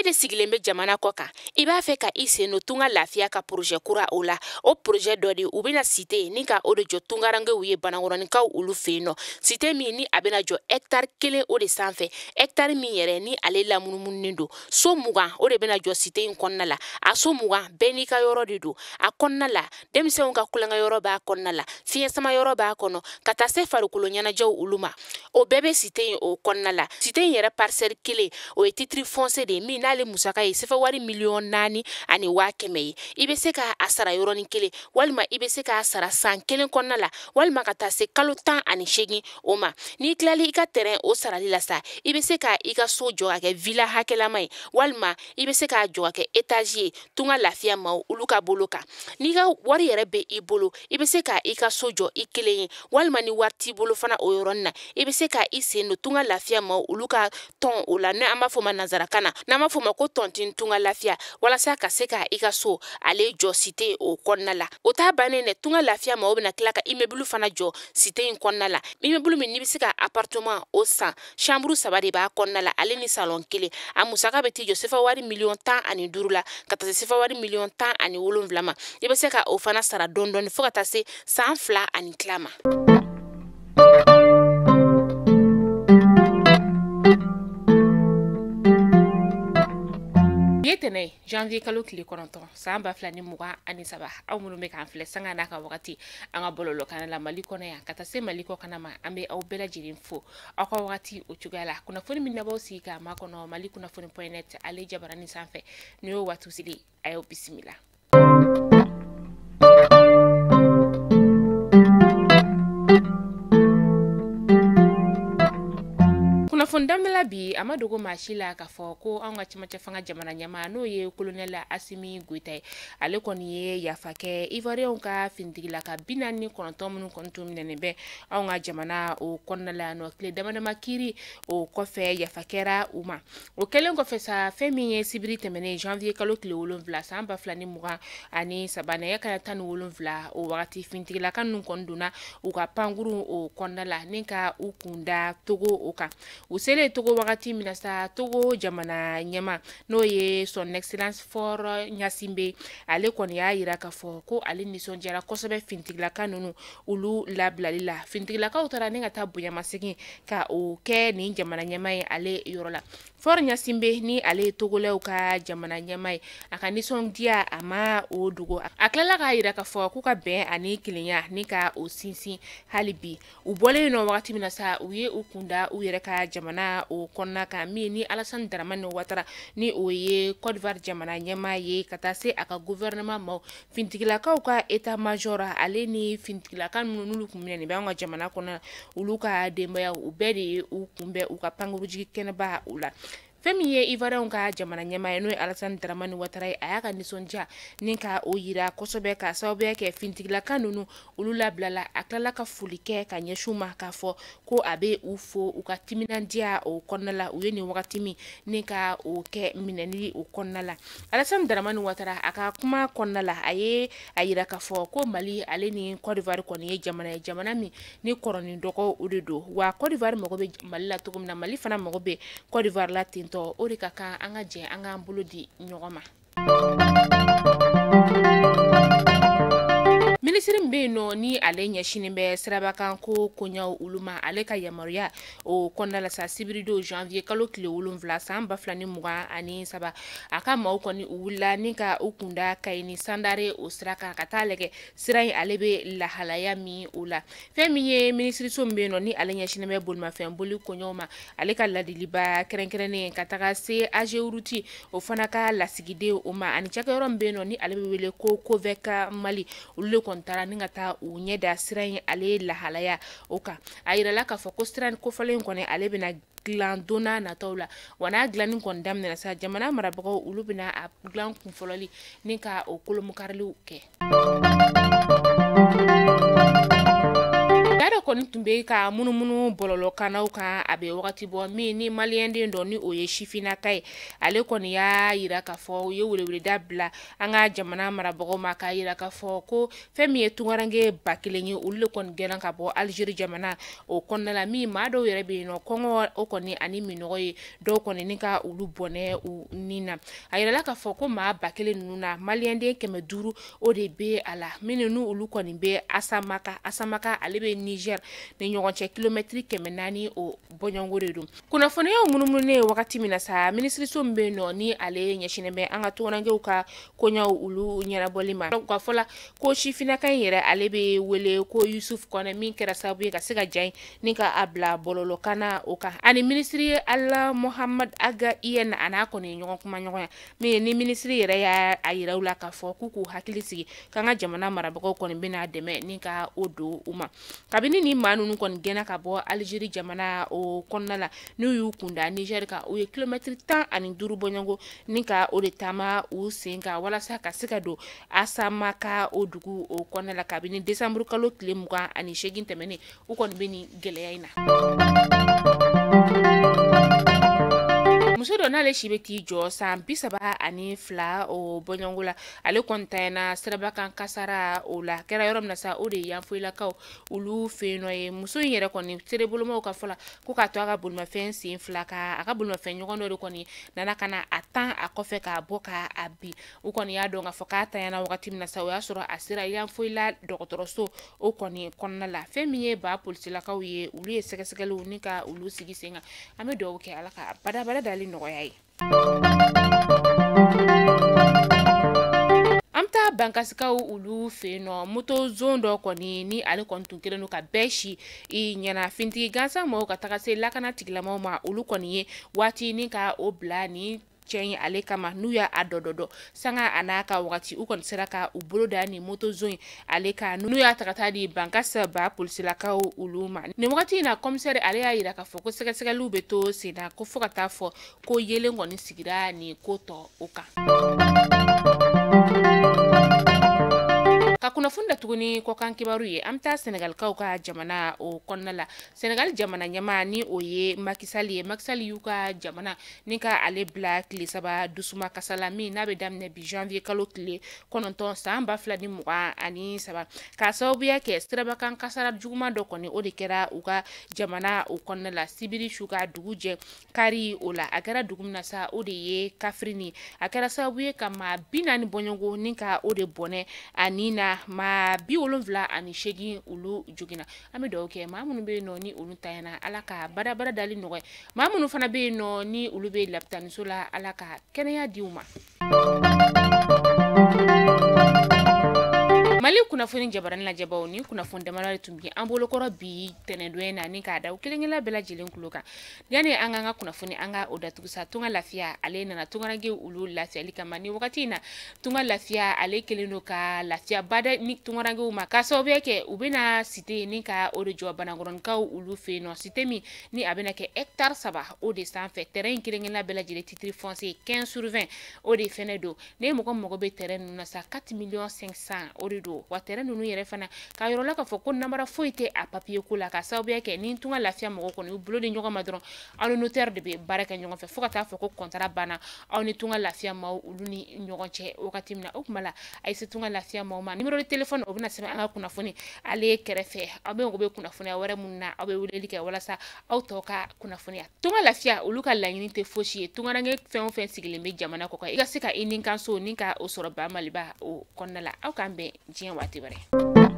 de sigilen bɛ jamana kɔ kan I b'a fɛ ka I sen no tunga lafiya ka projet kura o la o projet dɔ de u bɛna cité ni ka o de jɔ tungarangew ye banakɔrɔnikaw olu fɛ no cité min ni a bɛna jɔ hectare 1 o de sanfɛ hectare min yɛrɛ ni ale lamunumunen do so 20 o de bɛna jɔ cité in kɔnɔna la a so 20 bɛɛ n'i ka yɔrɔ de do a kɔnɔna la denmisɛnw ka kulonkɛ yɔrɔ b'a kɔnɔna la fiɲɛ sama yɔrɔ b'a kɔnɔ ka taa se farikolo ɲɛnajɛw olu ma o bɛɛ bɛ cité in o kɔnɔna la cité in yɛrɛ parcelle 1 o ye titre foncier de min n'ale musaka ye sefa wari miliyɔn 4 ani 100 ye I bɛ se ka a sara yɔrɔnin kelen walima I bɛ se ka sara san 1 kɔnɔna la walima ka taa se kalo 18 o ma n'i tilali I ka terrain o sarali la sa I bɛ se ka I ka so jɔ ka kɛ villa hakɛlama ye walima I bɛ se ka jɔ ka kɛ étage ye tunga lafiya ma olu ka bolo kan n'i ka wari yɛrɛ bɛ I bolo I bɛ se ka I ka so jɔ I kelen ye walima ni wari t'i bolo fana o yɔrɔnin na I bɛ se ka I sen no tunga lafiya ma olu ka tɔn o la n'an b'a fɔ ma nazarakan na n'an b'a fɔ ma ko tɔntin tunga lafiya walasa ka se ka I ka so ale jɔ cité o kɔnɔna la o t'a bannen dɛ tunga lafiya ma o bɛna tila ka immeuble fana jɔ cité in kɔnɔna la immeuble min n'i bɛ se ka appartement o san chambre 3 de b'a kɔnɔna la ale ni salon 1 a musaka bɛ t'i jɔ sefa wari miliyɔn 15 la ka taa se sefa wari miliyɔn 17 ma I bɛ se ka o fana sara dɔɔni fo ka taa se san 2 ani tila ma Tɛnɛ janvier kalo tile 9 san 2023 aw minnu bɛ k'an filɛ sanga n'a ka wagati an ka bɔlɔlɔ kana la Mali kɔnɔ yan ka taa se Mali kɔ kana ma an bɛ aw bɛɛ lajɛlen fo aw ka wagati o cogoya la kunnafoni min nabaw sigi ka ma kɔnɔ malikunnafoni.net ale jabaranin sanfɛ ni y'o waati sigi a y'o bisimila Fondamela bi amadogo mashila ka fɔ ko an ka cɛmancɛ fanga jamana ɲɛma n'o ye colonel Asimi Goita ye ale kɔni ye yafa kɛ Ivoirien ka finitigi ka 49 minnu kɔni to minɛnen bɛ an ka jamana o kɔnɔna la no tile damadama kiri o kɔfɛ yafa kɛra u ma o kɛlen kɔfɛ sa fɛn min ye sibiri tɛmɛnen janvier kalo tile 7 san 2023 ani sabanaya kana 17 o wagati finitigi kan ninnu kɔni donna u ka pankuru o kɔnɔna la ni ka u kunda Togo o kan u sele Togo wagati mina sa Togo jamana ɲɛma n'o ye son excellence for Ɲasimbe ale kɔni y'a yira ka fɔ ko ale nisɔndiyara kosɛbɛ finitigilakan ninnu olu labilali la finitigilakaw taara ni ka taa bonyamasegin ka o kɛ nin jamana ɲɛma ye ale yɔrɔ la for Ɲasimbe ni ale ye togolɛw ka jamana ɲɛma ye a ka nisɔndiya a ma o dogo a tilala k'a yira ka fɔ k'u ka bɛn ani kelenya ni ka o sinsin hali bi u bɔlen nɔ wagati mina sa u ye u kunda u yɛrɛ ka jamana o kɔnɔna kan min ni Alassane Dramane Ouattara ni o ye Côte d'Ivoire jamana ɲɛma ye ka taa se a ka gouvernement ma finitigilakaw ka état major ale ni finitigilakan minnu n'olu kun minɛnen bɛ an ka jamana kɔnɔ olu ka denbaya u bɛɛ de ye u kunbɛn u ka pankurujigi kɛnɛba u la fɛn min ye Ivoirien ka jamana ɲɛma ye n'o ye Alassane Dramane Ouattara ye a y'a ka nisɔndiya ni ka o yira kosɛbɛ ka sababuya kɛ finitigilakan ninnu olu labilala a tilala ka foli kɛ ka ɲɛsin u ma k'a fɔ ko a bɛ u fo u ka timinandiya o kɔnɔna la u ye nin wagati min ni ka o kɛ minɛli o kɔnɔna la Alassane Dramane Ouattara a ka kuma kɔnɔna la a ye a yira ka fɔ ko Mali ale ni Côte d'Ivoire kɔni ye jamana ye jamana min ni kɔrɔnin dɔgɔ o de don wa Côte d'Ivoire mago bɛ Mali la cogo min na Mali fana mago bɛ Côte d'Ivoire la ten o de ka kan an ka jɛ an k'an bolo di ɲɔgɔn ma Minisiri min bɛ yen nɔ ni ale ɲɛsinen bɛ sirabakan ko koɲɛw olu ma ale ka yamaruya o kɔnɔna la sa sibiri don janvier kalo tile 7 san 2023 a ka maaw kɔni u wulila ni ka u kunda Kayini Sandare o sira kan ka taa lajɛ sira in ale bɛ lahalaya min o la fɛn min ye minisiriso min bɛ yen nɔ ni ale ɲɛsinen bɛ bolimafɛn boli koɲɛw ma ale ka ladiliba kɛrɛnkɛrɛnnen ka taga se AGEROUTE o fana ka lasigiden o ma ani cakɛyɔrɔ min bɛ yen nɔ ni ale bɛ wele ko COVEC Mali olu le kɔni taara ni ka taa u ɲɛ da sira in ale lahalaya o kan a yirala k'a fɔ ko sira kofɔlen kɔni ale bɛna dilan donna nataw la wa n'a dilanni kɔni daminɛna sa jamana marabagaw olu bɛna a dilan kunfɔlɔli ni ka o kolomukariliw kɛ kɔni tun bɛ ka munumunu bɔlɔlɔ kannaw kan a bɛ wagati bɔ min ni maliyɛnden dɔ ni o ye sifinnaka ye ale kɔni y'a yira k'a fɔ u ye weleweleda bila an ka jamana marabagaw ma k'a yira k'a fɔ ko fɛn min ye tungaranke 1000 ye olu le kɔni gɛnna ka bɔ Algérie jamana o kɔnɔna la min maa dɔw yɛrɛ bɛ yen nɔ kɔngɔ o kɔni ani minɔgɔ ye dɔw kɔni ni ka olu bɔnɛ u ni na a yirala k'a fɔ ko maa 1000 ninnu na maliyɛnden 500 o de bɛ a la minnu ni olu kɔni bɛ Asamaka ale bɛ Niger ni ɲɔgɔn cɛ kilomɛtiri 400 o bɔɲɔngo de don kunnafoniyaw munumunu wagati min na sa minisiriso min bɛ yen nɔ ni ale ɲɛsinnen bɛ an ka tungarankew ka koɲaw olu ɲɛnabɔli ma ka fɔla ko sifinnaka in yɛrɛ ale bɛ wele ko Yusuf Kɔnɛ min kɛra sababu ye ka se ka ja ni ka a bila bɔlɔlɔ kana o kan ani minisiri Ala Mohamad Aga IN a n'a kɔni ɲɔgɔn kuma ɲɔgɔn ya min ni minisiri yɛrɛ y'a yira u la k'a fɔ k'u hakili sigi k'an ka jamana marabagaw kɔni bɛna dɛmɛ ni ka o don u ma kabini ni maa ninnu kɔni gɛnna ka bɔ Algérie jamana o kɔnɔna la n'u y'u kunda Niger kan u ye kilomɛtiri 15 bɔɲɔngo ni ka o de taama u sen kan walasa ka se ka don Asamaka o dugu o kɔnɔna la kabini décembre kalo tile 28 tɛmɛnen u kɔni bɛ ni gɛlɛya in na muso dɔ n'ale si bɛ t'i jɔ san 32 o bɔɲɔngo la ale kɔni tanyana sirabakan kasara o la kɛra yɔrɔ min na sa o de ye yanfoyilakaw olu fɛ yen nɔ ye muso in yɛrɛ kɔni serebolomaw ka fɔ la ko k'a to a ka bolimafɛn sen 2 ka a ka bolimafɛn ɲɔgɔn dɔ de kɔni nana ka na a tan a kɔfɛ k'a bɔ k'a bin u kɔni y'a dɔn k'a fɔ k'a tanyana wagati min na sa o y'a sɔrɔ a sera yanfoyila dɔgɔtɔrɔso o kɔni kɔnɔna la fɛn min ye ba polisilakaw ye olu ye sɛgɛsɛgɛliw ni ka olu sigi sen kan an bɛ dugawu kɛ ala ka badabada dali nɔgɔya ye an ta bankasikaw olu fɛ nɔ moto zone dɔ kɔni ni ale kɔni tun kelen don ka bɛɛ si ɲɛna fintigi gansan mɔgɔw ka taga se lakana tigilamaw ma olu kɔni ye waati ni ka o bila ni cɛn ale kama n'u y'a dɔdɔdɔ sanga a n'a ka wagati u kɔni sera ka u bolo da ni moto zone ale ka n'u y'a taga taa di bankasa ba polisilakaw olu ma ni wagati in na komisɛri ale y'a yira k'a fɔ ko sɛgɛsɛgɛliw bɛ to sen na ko fo ka taa fɔ ko yelen kɔni sigira ni ko tɔ o kan ka kunnafoni da tuguni kɔkan kibaru ye an taa Senegalikaw ka jamana o kɔnɔna la Senegal jamana ɲɛmaa ni o ye Macky Sall ye Macky Sall y'u ka jamana ni ka ale bila tile 3 dusuma kasala min n'a bɛ daminɛ bi janvier kalo tile 9 san 2023 k'a sababuya kɛ sirabakan kasara juguman dɔ kɔni o de kɛra u ka jamana o kɔnɔna la sibiri su ka dugu jɛ kari o la a kɛra dugu min na sa o de ye Kaffrine a kɛra sababu ye ka maa 40 bɔɲɔngo ni ka o de bɔnɛ ani na maa 78 olu jogina an bɛ dugawu kɛ maa minnu bɛ yen nɔ ni olu tanyana ala ka badabada dali nɔgɔya maa minnu fana bɛ yen nɔ ni olu bɛ lapitaniso la ala ka kɛnɛya di u ma Mali kunnafoni jabarani lajɛbaw ni kunnafoni damadɔ tun bɛ an bolokɔrɔ bi tɛnɛndon na ni k'a da u kelen-kelen bɛɛ lajɛlen kulo kan yani an ka kunnafoni an ka o datugu sa tunga lafiya ale nana tungaranke olu lafiyali kama ni wagati in na tunga lafiya ale kelen do ka lafiya bada ni tungarankew ma ka sababu kɛ u bɛna cité ni ka o de jɔ banakɔrɔnkaw olu fɛ yen nɔ cité min ni a bɛna kɛ hectare 3 o de sanfɛ terrain kelen-kelen bɛɛ lajɛlen titre foncier 15/20 o de fɛnɛ do ne mɔgɔ bɛ terrain ninnu na sa 4,500,000 o de do wa terrain ninnu yɛrɛ fana ka yɔrɔ la k'a fɔ ko namara foyi tɛ a papier ko la ka sababuya kɛ ni tunga lafiya mɔgɔ kɔni u bolo di ɲɔgɔn ma dɔrɔn aw ni notaire de bɛ baara kɛ ɲɔgɔn fɛ fo ka taa fɔ ko contrat banna aw ni tunga lafiya maaw olu ni ɲɔgɔn cɛ wagati min na o kuma la a ye se tunga lafiya maaw ma numéro de téléphone o bɛna sɛbɛn an ka kunnafoni ale kɛrɛfɛ aw bɛ kunnafoniya wɛrɛ minnu na aw bɛ weleli kɛ walasa aw tɔw ka kunnafoniya tunga lafiya olu ka laɲini tɛ fosi ye tungaranke fɛn o fɛn sigilen bɛ jamana kɔ kan i ka se ka i ni kanso ni ka o sɔrɔ ba maliba o kɔnɔna la aw k'an bɛn diɲɛ waati wɛrɛ